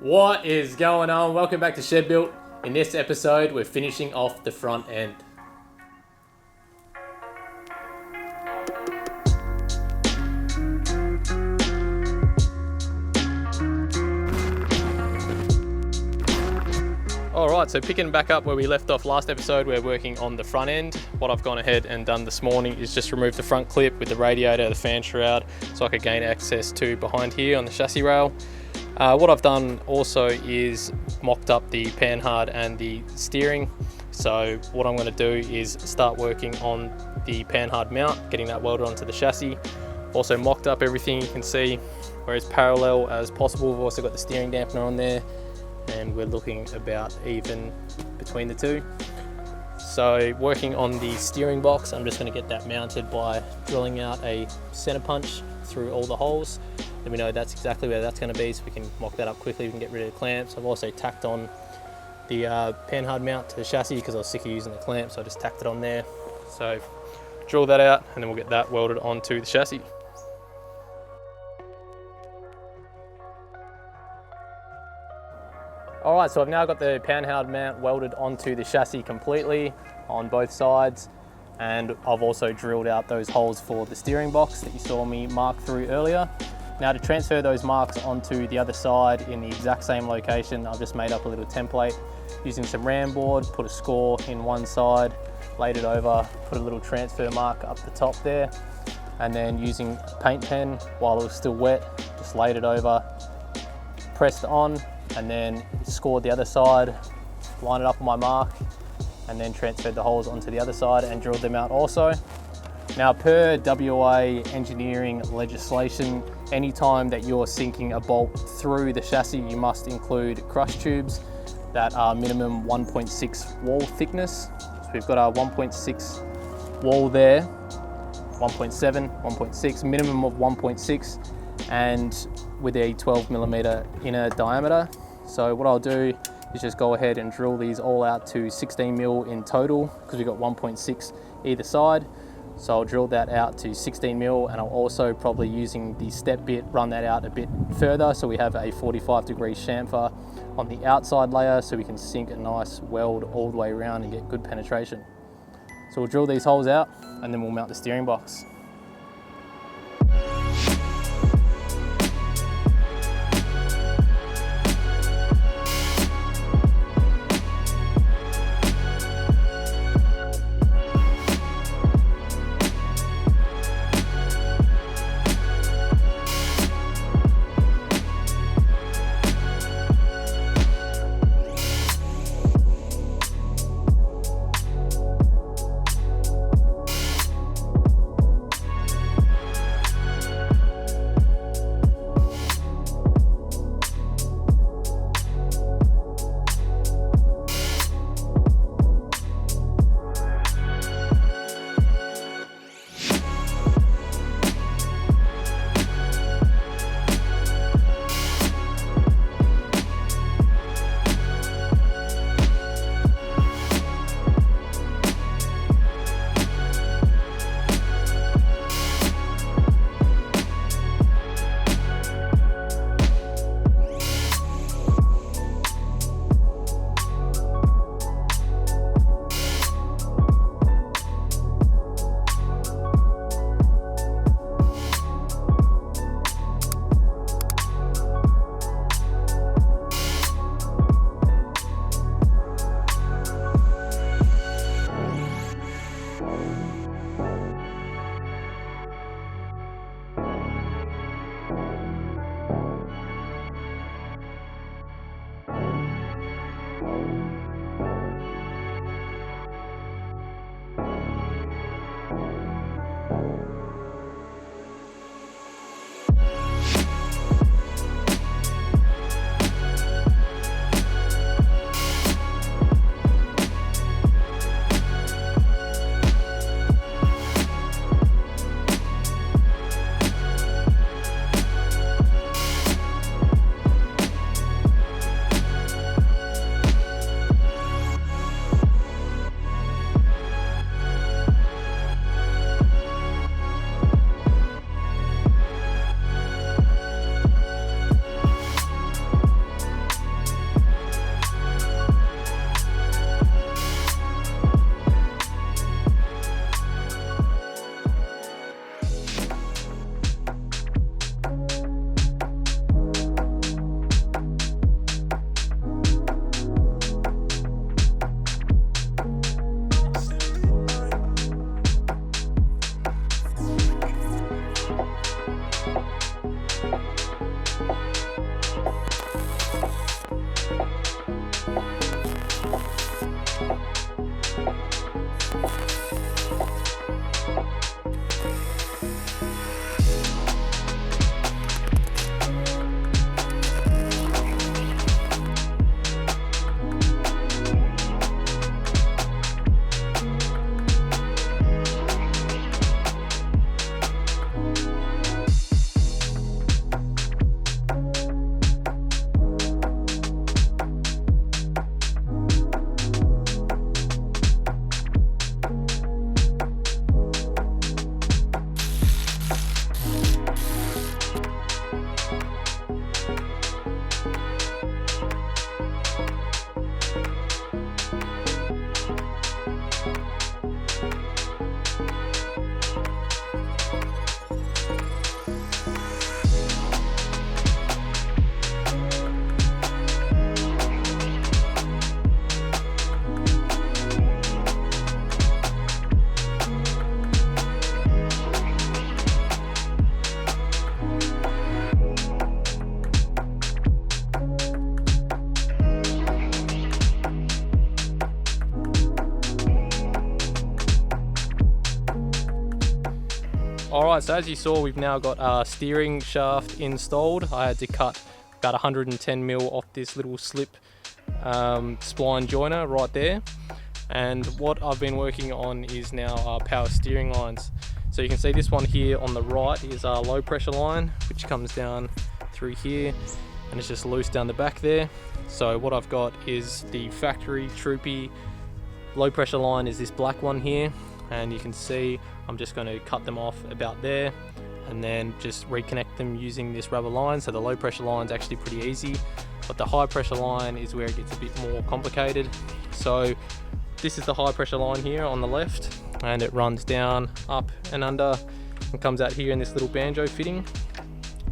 What is going on? Welcome back to Shed Built. In this episode, we're finishing off the front end. Alright, so picking back up where we left off last episode, we're working on the front end. What I've gone ahead and done this morning is just remove the front clip with the radiator, the fan shroud, so I could gain access to behind here on the chassis rail. What I've done also is mocked up the Panhard and the steering. So what I'm going to do is start working on the Panhard mount, getting that welded onto the chassis. Also mocked up everything, you can see where it's parallel as possible. We've also got the steering dampener on there, and we're looking about even between the two. So working on the steering box, I'm just going to get that mounted by drilling out a center punch through all the holes. Then we know that's exactly where that's going to be, so we can mock that up quickly. We can get rid of the clamps. I've also tacked on the Panhard mount to the chassis because I was sick of using the clamp, so I just tacked it on there. So drill that out, and then we'll get that welded onto the chassis. Alright, so I've now got the Panhard mount welded onto the chassis completely on both sides, and I've also drilled out those holes for the steering box that you saw me mark through earlier. Now to transfer those marks onto the other side in the exact same location, I've just made up a little template using some ram board, put a score in one side, laid it over, put a little transfer mark up the top there, and then using a paint pen while it was still wet, just laid it over, pressed on, and then scored the other side, lined it up on my mark, and then transferred the holes onto the other side and drilled them out also. Now per WA engineering legislation, anytime that you're sinking a bolt through the chassis, you must include crush tubes that are minimum 1.6 wall thickness. So we've got our 1.6 wall there, 1.7, 1.6, minimum of 1.6, and with a 12mm inner diameter. So what I'll do is just go ahead and drill these all out to 16mm in total, because we've got 1.6 either side. So I'll drill that out to 16mm, and I'll also probably using the step bit run that out a bit further, so we have a 45-degree chamfer on the outside layer, so we can sink a nice weld all the way around and get good penetration. So we'll drill these holes out, and then we'll mount the steering box. Alright, so as you saw, we've now got our steering shaft installed. I had to cut about 110mm off this little slip spline joiner right there. And what I've been working on is now our power steering lines. So you can see this one here on the right is our low pressure line, which comes down through here and it's just loose down the back there. So what I've got is the factory Troopy low pressure line is this black one here, and you can see I'm just going to cut them off about there and then just reconnect them using this rubber line. So the low pressure line is actually pretty easy, but the high pressure line is where it gets a bit more complicated. So this is the high pressure line here on the left, and it runs down, up and under and comes out here in this little banjo fitting.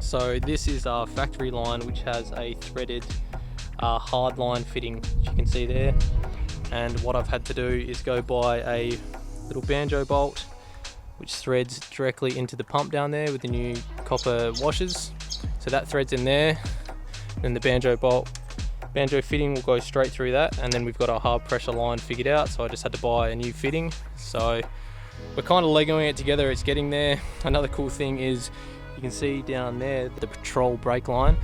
So this is our factory line, which has a threaded hard line fitting, which you can see there. And what I've had to do is go buy a little banjo bolt which threads directly into the pump down there with the new copper washers. So that threads in there, then the banjo fitting will go straight through that, and then we've got our hard pressure line figured out. So I just had to buy a new fitting. So we're kind of legoing it together, it's getting there. Another cool thing is you can see down there the patrol brake line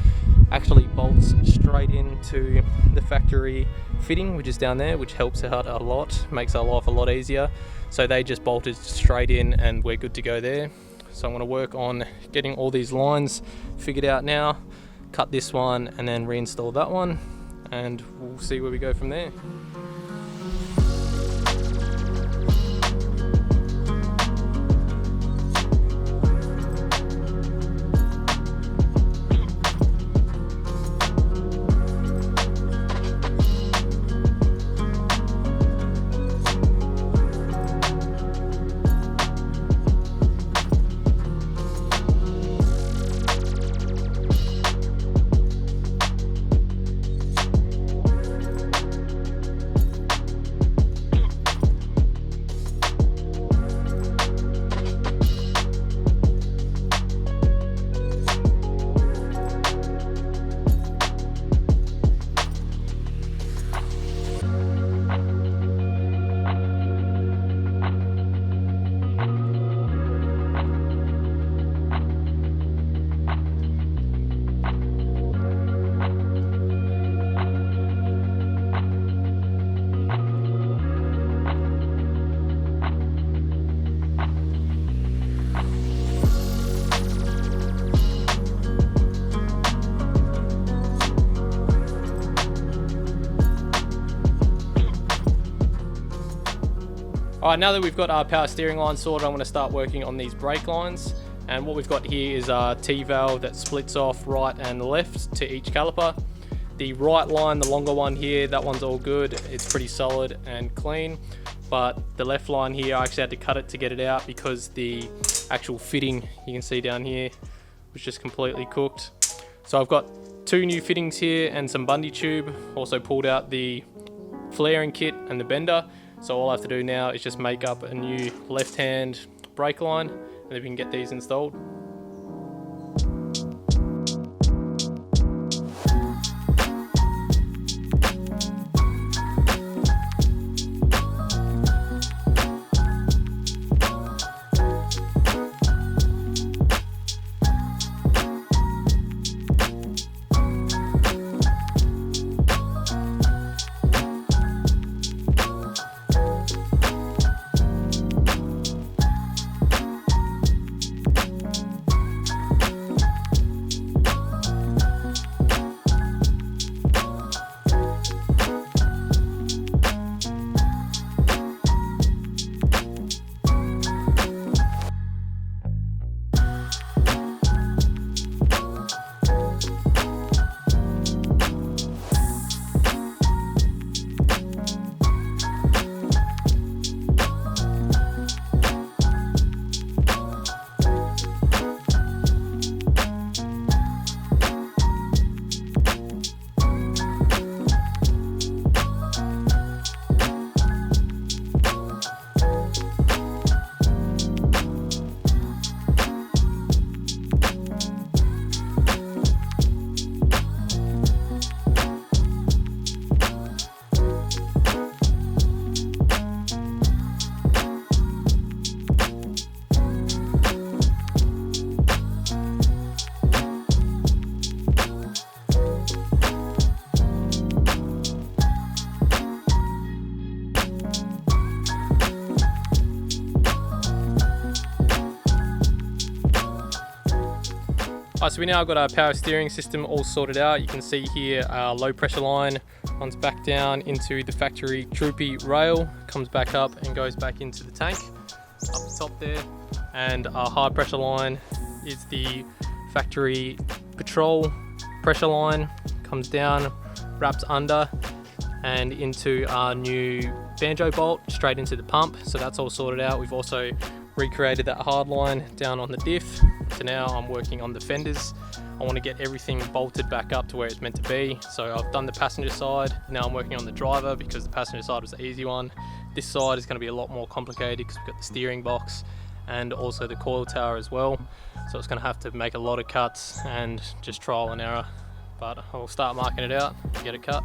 actually bolts straight into the factory fitting, which is down there, which helps out a lot, makes our life a lot easier. So they just bolted straight in and we're good to go there. So I'm going to work on getting all these lines figured out now, cut this one and then reinstall that one, and we'll see where we go from there. Alright, now that we've got our power steering line sorted, I'm going to start working on these brake lines. And what we've got here is our T-valve that splits off right and left to each caliper. The right line, the longer one here, that one's all good. It's pretty solid and clean. But the left line here, I actually had to cut it to get it out because the actual fitting, you can see down here, was just completely cooked. So I've got two new fittings here and some Bundy tube. Also pulled out the flaring kit and the bender. So all I have to do now is just make up a new left-hand brake line, and then we can get these installed. So we now got our power steering system all sorted out. You can see here our low pressure line runs back down into the factory Troopy rail, comes back up and goes back into the tank up the top there. And our high pressure line is the factory patrol pressure line, comes down, wraps under and into our new banjo bolt straight into the pump. So that's all sorted out. We've also recreated that hard line down on the diff. So now I'm working on the fenders. I want to get everything bolted back up to where it's meant to be. So I've done the passenger side. Now I'm working on the driver because the passenger side was the easy one. This side is going to be a lot more complicated because we've got the steering box and also the coil tower as well. So it's going to have to make a lot of cuts and just trial and error. But I'll start marking it out and get it cut.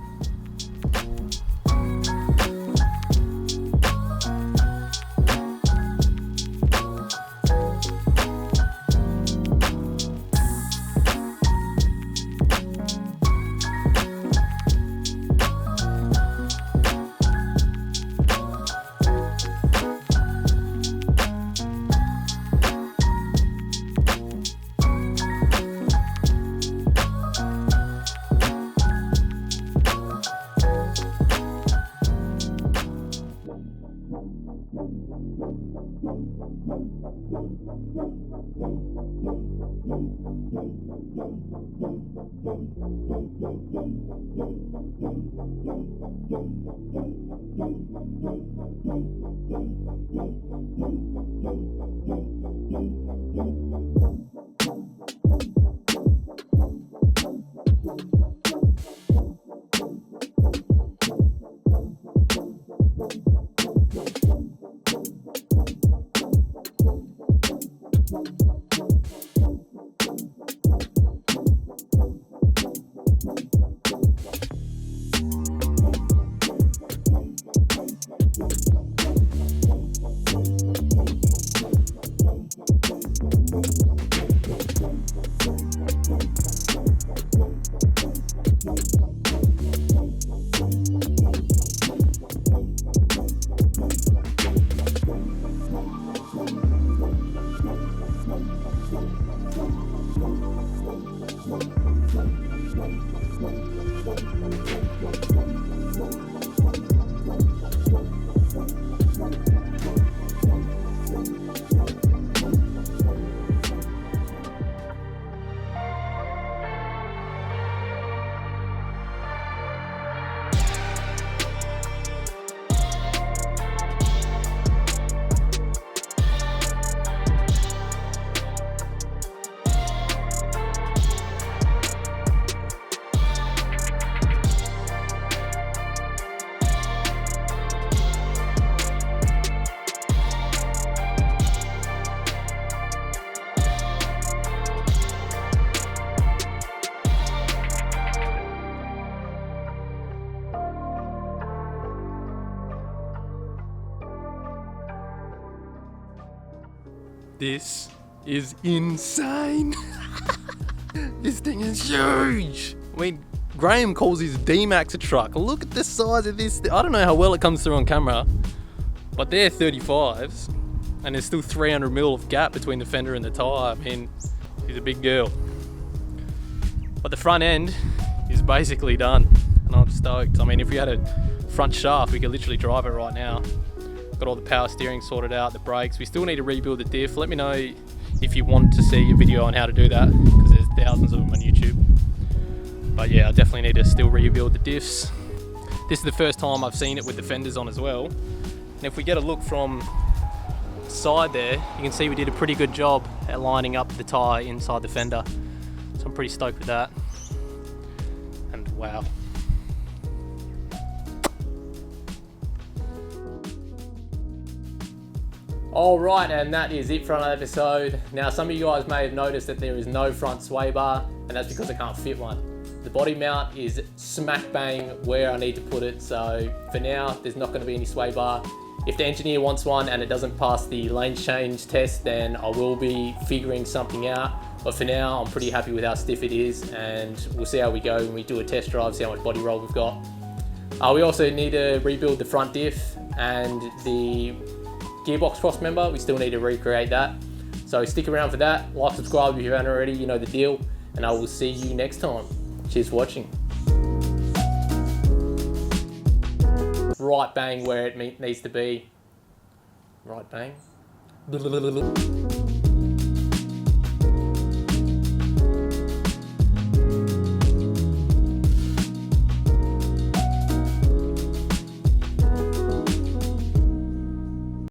This is insane. This thing is huge. I mean, Graham calls his D-Max a truck. Look at the size of this. I don't know how well it comes through on camera, but they're 35s and there's still 300 mil of gap between the fender and the tyre. I mean, she's a big girl. But the front end is basically done and I'm stoked. I mean, if we had a front shaft, we could literally drive it right now. Got all the power steering sorted out, the brakes. We still need to rebuild the diff. Let me know if you want to see a video on how to do that, because there's thousands of them on YouTube. But yeah, I definitely need to still rebuild the diffs. This is the first time I've seen it with the fenders on as well. And if we get a look from the side there, you can see we did a pretty good job at lining up the tyre inside the fender. So I'm pretty stoked with that. And wow. Alright, and that is it for another episode. Now, some of you guys may have noticed that there is no front sway bar, and that's because I can't fit one. The body mount is smack bang where I need to put it, so for now, there's not going to be any sway bar. If the engineer wants one and it doesn't pass the lane change test, then I will be figuring something out. But for now, I'm pretty happy with how stiff it is, and we'll see how we go when we do a test drive, see how much body roll we've got. We also need to rebuild the front diff and the gearbox cross member. We still need to recreate that. So stick around for that. Like, subscribe if you haven't already, you know the deal. and I will see you next time. Cheers for watching. Right bang where it needs to be. Right bang.